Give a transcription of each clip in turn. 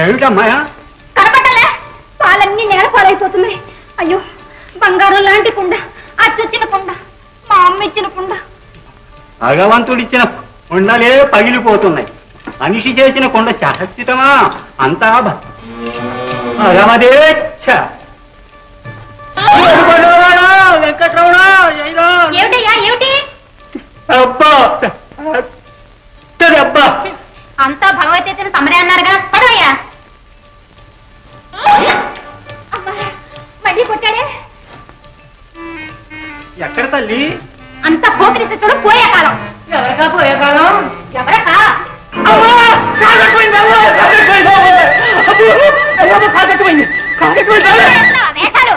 ఏమిటమ్మాయా కనపడలే? పాలన్నీ నేల పాలైపోతున్నాయి. అయ్యో, బంగారం లాంటి కుండ, అచ్చొచ్చిన కుండ, మా అమ్మ ఇచ్చిన కుండ. భగవంతుడిచ్చిన కుండలే పగిలిపోతున్నాయి. మనిషి చేసిన కుండ చహచ్చితమా? అంతా భగవదేచ్ఛ. వెంకట్రమణ, ఏమిటయ్యా ఏమిటి? అబ్బా అబ్బా, అంతా భగవద్గీత తమరే అన్నారుగా, పడవయ్యా. మళ్ళీ కొట్టాడే. ఎక్కడ తల్లి? అంతా పోకరిస్తుడు పోయే కాలం. ఎవరకా పోయే కాలం? ఎవరకా? వేషాలు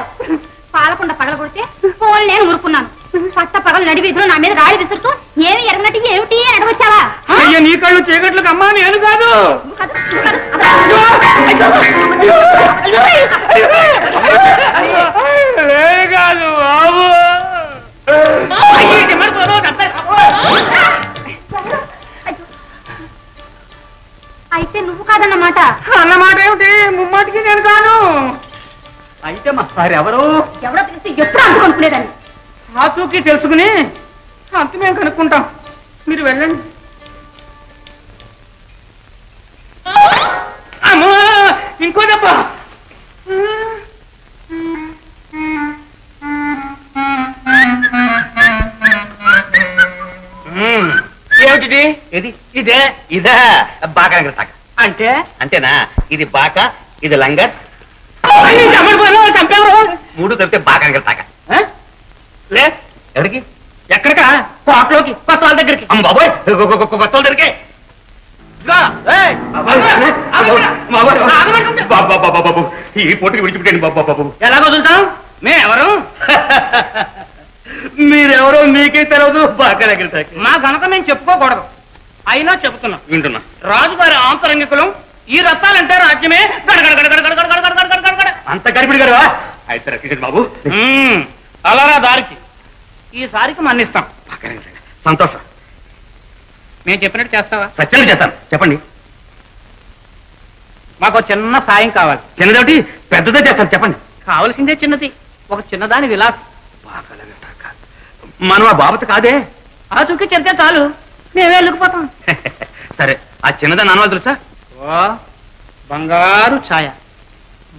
పాలకుండ పగల కొడితే పోలు నేను ఊరుకున్నాను. పట్ట పగలు నడివీధులు నా మీద రాడి విసురుతూ ఏమి ఎరగనట్టు ఏమిటి అని అడగొచ్చావా? అయ్యో, నీ కళ్ళు చీకట్లకు అమ్మా, నేను కాదు. కాదు బాబు. అయితే నువ్వు కాదన్నమాట. అన్నమాట ఏమిటి? ముమ్మాటికి నేను కాను. అయితే మరెవరు? ఎవడో తెలిసి ఎప్పుడు అనుకునేదాన్ని. ఆచూకీ తెలుసుకుని అంత మేము కనుక్కుంటాం. మీరు వెళ్ళండి. అమ్మా, ఇంకో దెబ్బ. ఏమిటిది? ఇది ఇదే ఇదే బాగా అంటే అంతేనా? ఇది బాక, ఇది లంగర్. చంపేవరు? మూడు కలిపితే బాగా తాక. లే, ఎవరికి? ఎక్కడికా? పాటలోకి, కొత్త వాళ్ళ దగ్గరికి. అమ్మ బాబోయ్, కొత్త వాళ్ళ దగ్గరికి. ఈ పోటీకి విడిచిపెట్టండి బాబు. ఎలా వదులుతాం? మే ఎవరు? మీరెవరో మీకే తెలియదు. బాగా దగ్గర మా ఘనత మేము చెప్పుకోకూడదు. అయినా చెబుతున్నాం, వింటున్నా. రాజుగారి ఆంతరంగికులం. ఈ రత్నాలంటే రాజ్యమే అంత గడిపిడి గారు. అయితే రక్షించండి బాబు. అలా దారికి ఈసారికి మన్నిస్తాం. సంతోషం. మేము చెప్పినట్టు చేస్తావా? సత్యంగా చేస్తాను. చెప్పండి. మాకు చిన్న సాయం కావాలి. చిన్నదేమిటి? పెద్దదే చేస్తాను. చెప్పండి. కావలసిందే చిన్నది, ఒక చిన్నదాని విలాసం. మనం ఆ బాబత కాదే. ఆ చుక్కి చెప్తే చాలు, మేమే వెళ్ళిపోతాం. సరే, ఆ చిన్నదాని అనువా తెలుసా? ఓ బంగారు ఛాయ,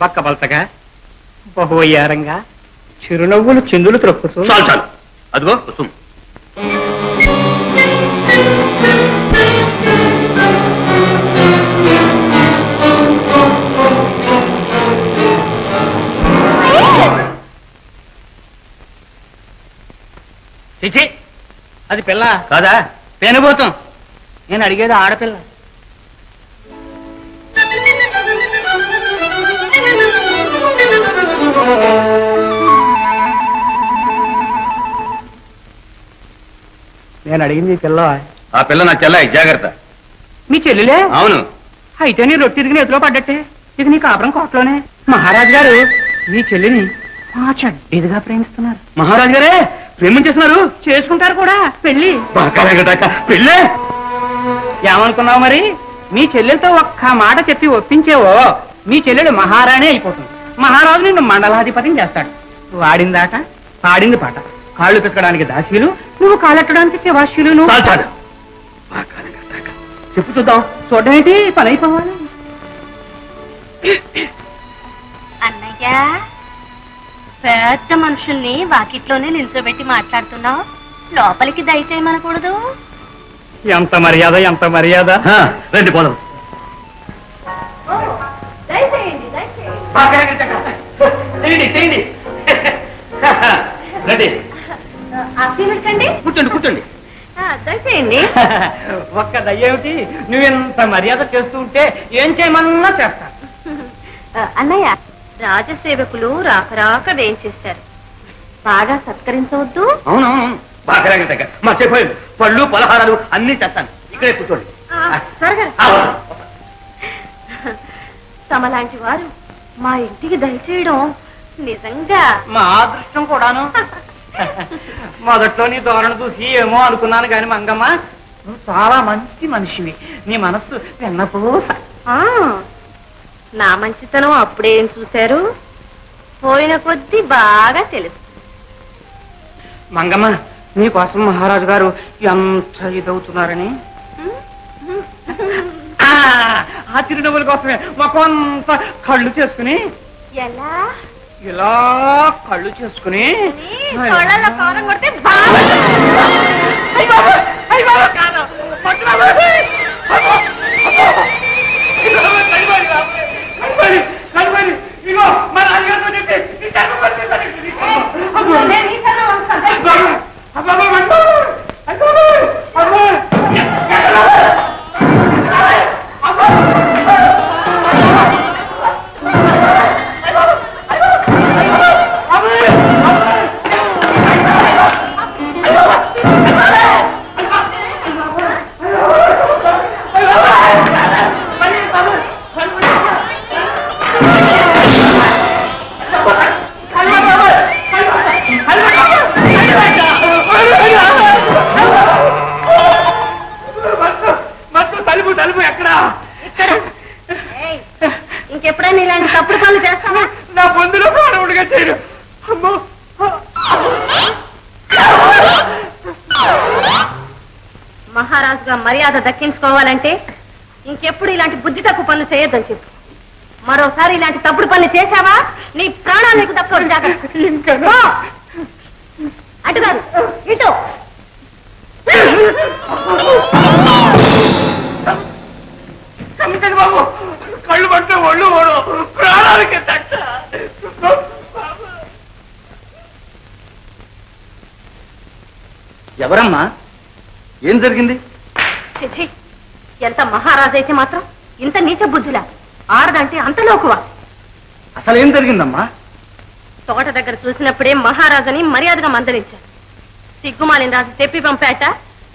బక్క బలతగా, బహువయ్యారంగా, చిరునవ్వులు చిందులు త్రొక్కుతూ. చాలు చాలు, అదిగో కుసుమ్. చిచి, అది పిల్ల కాదా? పేనబోతాం. నేను అడిగేది ఆడపిల్ల. నేను అడిగింది పిల్ల. ఆ పిల్ల నా చెల్లాయి, జాగ్రత్త. మీ చెల్లెలే? అవును. అయితే నీ రొట్టె తిరిగి ఎదులో పడ్డట్టే. ఇక నీ కాపురం కోటలోనే. మహారాజు గారు మీ చెల్లిని మా చెడ్డీదిగా ప్రేమిస్తున్నారు. మహారాజు గారే ప్రేమించేస్తున్నారు. చేసుకుంటారు కూడా. పెళ్లి పెళ్ళే. ఏమనుకున్నావు మరి? మీ చెల్లెలతో ఒక్క మాట చెప్పి ఒప్పించేవో మీ చెల్లెలు మహారాణి అయిపోతుంది. మహారాజు నిన్ను మండలాధిపతిని చేస్తాడు. వాడిందాట, పాడింది పాట. కాళ్ళు పిసకడానికి దాసీలు, నువ్వు కాలెట్టడానికి శివాశీలు. చెప్పు చూద్దాం. చూడడానికి పని అయిపోవాలి. అన్నయ్య, పెద్ద మనుషుల్ని వాకిట్లోనే నిల్చోబెట్టి మాట్లాడుతున్నావు. లోపలికి దయచేయమనకూడదు. ఎంత మర్యాద, ఎంత మర్యాద. రండి పోదాం. రండి. కూర్చోండి కూర్చోండి. దయచేయండి. ఒక్క దయ్యేమిటి? నువ్వెంత మర్యాద చేస్తూ ఉంటే ఏం చేయమన్నా చేస్తా. అన్నయ్య, రాజసేవకులు రాక వేయించేశారు. బాగా సత్కరించవద్దు. అవునవును, బాగా మర్చిపోయింది. పళ్ళు పలహారాలు అన్ని తెస్తాను. ఇక్కడే కూర్చోండి. తమలాంటి వారు మా ఇంటికి దయచేయడం నిజంగా మా అదృష్టం కూడాను. మొదట్లో నీ ధోరణ చూసి ఏమో అనుకున్నాను కాని మంగమ్మ, నువ్వు చాలా మంచి మనిషివి. నీ మనస్సు వెన్నపూస. నా మంచితనం అప్పుడేం చూశారు, పోయిన కొద్దీ బాగా తెలుసు. మంగమ్మ, నీకోసం మహారాజు గారు ఎంత ఇదవుతున్నారని. ఆ చిరునవ్వుల కోసమే మాకొంత కళ్ళు చేసుకుని, ఎలా ఇలా కళ్ళు చేసుకుని ఇంకెప్పుడైనా ఇలాంటి తప్పుడు పనులు చేస్తావా? నా పొందులో ప్రాణముడిగా చేయరు. మహారాజుగా మర్యాద దక్కించుకోవాలంటే ఇంకెప్పుడు ఇలాంటి బుద్ధి తక్కువ పనులు చేయొద్దని చెప్పు. మరోసారి ఇలాంటి తప్పుడు పనులు చేశావా నీ ప్రాణాలు నీకు తప్పకుండా జాగ్రత్త. అటుగారు ఇటు. బాబు, కళ్ళు పట్టే ఒళ్ళు ఓడు, ప్రాణాలకి తగ్గ. ఎవరమ్మా? ఏం జరిగింది? చిచి, ఎంత మహారాజు అయితే మాత్రం ఇంత నీచ బుద్ధులా? ఆడదంటే అంత లోకువా? అసలు ఏం జరిగిందమ్మా? తోట దగ్గర చూసినప్పుడే మహారాజుని మర్యాదగా మందలించాడు. సిగ్గుమాలిన రాజు చెప్పి పంపాట.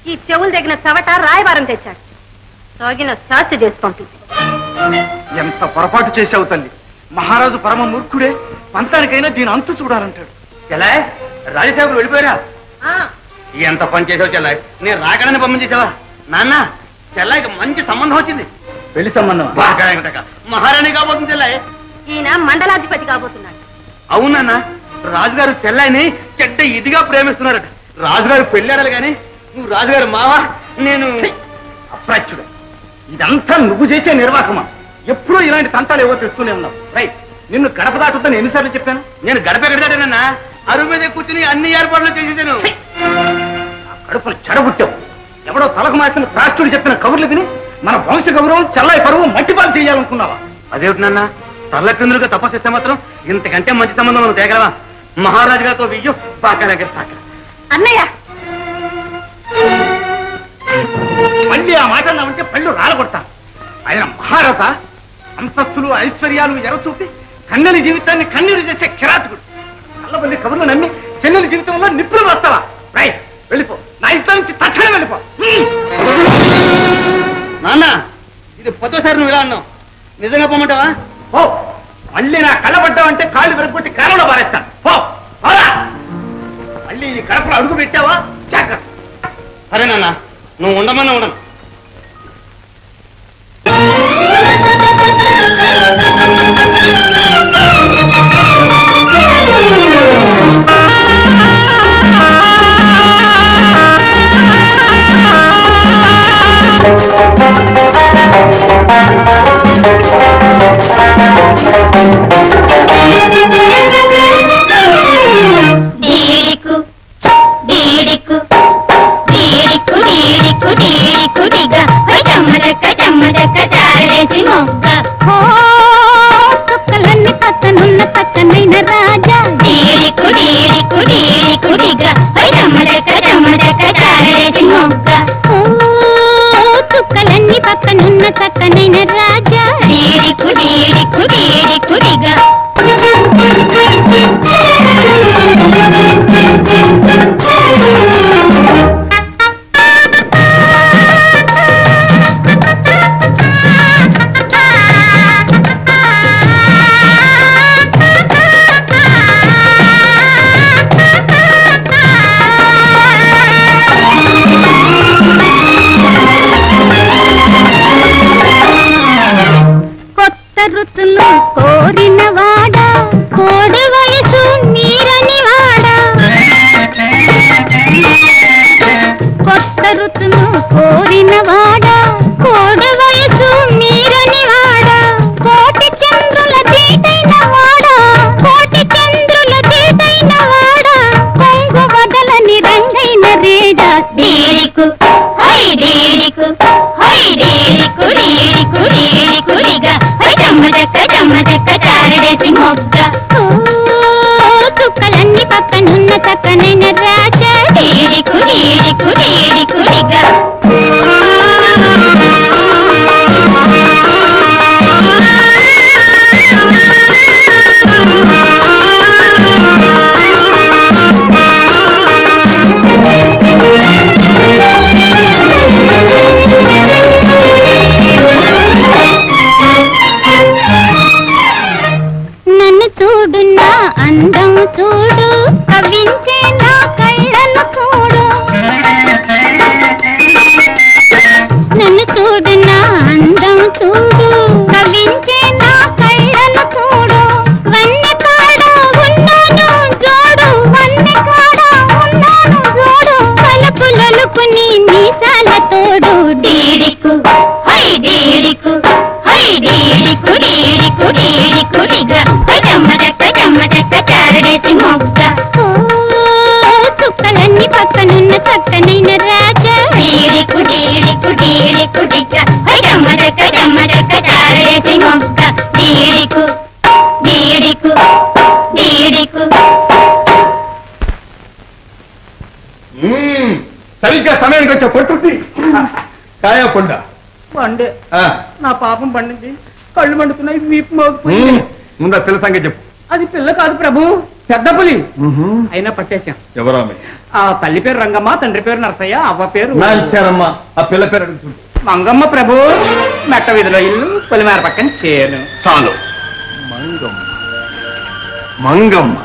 ఈ చెవులు తగిన చవట రాయబారం తెచ్చాడు. తగిన శాస్తి చేసి పంపించాడు. ఎంత పొరపాటు చేసావు తల్లి. మహారాజు పరమ మూర్ఖుడే. పంతానికైనా దీని అంతు చూడాలంటాడు. ఎలా రాజసేవకులు వెళ్ళిపోయారా? ఎంత పని చేసావు చెల్లాయి. నేను రాగానే పంపించేసావా? నాన్న, చెల్లాయికి మంచి సంబంధం వచ్చింది. పెళ్లి సంబంధం బాగా మహారాణి కాబోతుంది చెల్లాయి. ఈయన మండలాధిపతి కాబోతున్నాడు. అవునన్నా, రాజుగారు చెల్లాయిని చెడ్డ ఇదిగా ప్రేమిస్తున్నారట. రాజుగారు పెళ్ళాడాలి గాని నువ్వు రాజుగారు మావా. నేను అప్రాచ్యుడు. ఇదంతా నువ్వు చేసే నిర్వాహమా? ఎప్పుడూ ఇలాంటి తంతాలు ఏవో తెస్తూనే ఉన్నావు. రైట్, నిన్ను గడప దాటుద్దని ఎన్నిసార్లు చెప్పాను? నేను గడప ఎక్కడ దాటానన్నా? అరువు మీద కూర్చుని అన్ని ఏర్పాట్లు చేసేసాను. కడుపును చెడబుట్టావు. ఎవడో తలకు మాసిన త్రాష్టుడు చెప్పిన కబుర్లు విని మన వంశ గౌరవం చెల్లాయి పరువు మట్టిపాలు చేయాలనుకున్నావా? అదేమిటి నాన్న, తల్ల క్రిందులుగా తపస్సిస్తే మాత్రం ఇంతకంటే మంచి సంబంధం మనం తేగలవా? మహారాజు గారితో వియ్యం బాగా దగ్గర సాక. అన్నయ్య, మళ్ళీ ఆ మాటల్లో ఉంటే పళ్ళు రాలగొడతాను. ఆయన మహారాజా, అంతస్తులు ఐశ్వర్యాలు ఎరచూపి కన్నెల జీవితాన్ని కన్నీరు చేసే కిరాతకుడు. కళ్ళబల్లి కబుర్లు నమ్మి చెల్లెల జీవితంలో నిప్పులు వస్తావా? రైట్, వెళ్ళిపో. నా ఇంట్లో నుంచి తక్షణం వెళ్ళిపో. నాన్న, ఇది 10వ నువ్వు ఇలా అన్నావు. నిజంగా పోమంటావా? పో. మళ్ళీ నా కళ్ళబడ్డావంటే కాళ్ళు వెరగొట్టి కాలంలో పారేస్తాను. పో. మళ్ళీ ఈ కడపలో అడుగు పెట్టావా? జాగ్రత్త. సరే నాన్న, నువ్వు ఉండమన్నా ఉండను. చుక్కలన్నీ పక్కనున్న పక్కనైన రాజా చుక్కలన్నీ పక్కనున్న చక్కనైన రాజా రుచులు కోరిన వాడా కోడి వయసు మీరని వాడా కొత్త రుచులు కోరిన వాడా కోడి వయసు మీరని వాడా కోటి చంద్రుల తీటైన వాడా కోటి చంద్రుల తీటైన వాడా కొంగు వదలని రంగైన రేడా డేడికు హై డేడికు హై డేడికు డేడికు డేడికుడిగా హై జమ్మదక్క చారడేసి మొగ్గ చుక్కలన్నీ పక్కనున్న చక్కనైన రాజా డేడికు డేడికు డేడికుడిగా చూడు నా అందం చూడు కవించే నా కళ్ళను చూడు నన్ను చూడు నా అందం చూడు కవించే నా కళ్ళను చూడు వన్నె కాడ ఉన్నాను జోడు వన్నె కాడ ఉన్నాను జోడు పలుకులొలుకుని మీసాల తోడు డీడికు హై డీడికు హై డీడికు డీడికు డీడికుడిగా జమ్మదక్క చారడేసి మొగ్గ చుక్కలన్నీ పక్కనున్న చక్కనైన రాజా డీడికు డీడికు డీడికుడిగా జమ్మదక్క చారడేసి మొగ్గ డీడికు డీడికు డీడికు సరిగ్గా సమయానికి వచ్చా పట్టుద్ది కాయా కొండ పండే నా పాపం పండింది కళ్ళు మండుతున్నాయి వీపు మోగిపోయి ముందా పిల్ల సంగతి చెప్పు అది పిల్ల కాదు ప్రభు పెద్ద పులి అయినా పట్టేశాం ఎవరా ఆ తల్లి పేరు రంగమ్మ తండ్రి పేరు నరసయ్య అవ్వ పేరు ఇచ్చారమ్మా ఆ పిల్ల పేరు అడుగుతుంది మంగమ్మ ప్రభు మెట్ట వీధిలో ఇల్లు పొలిమేర పక్కన చేను చాలు మంగమ్మ మంగమ్మ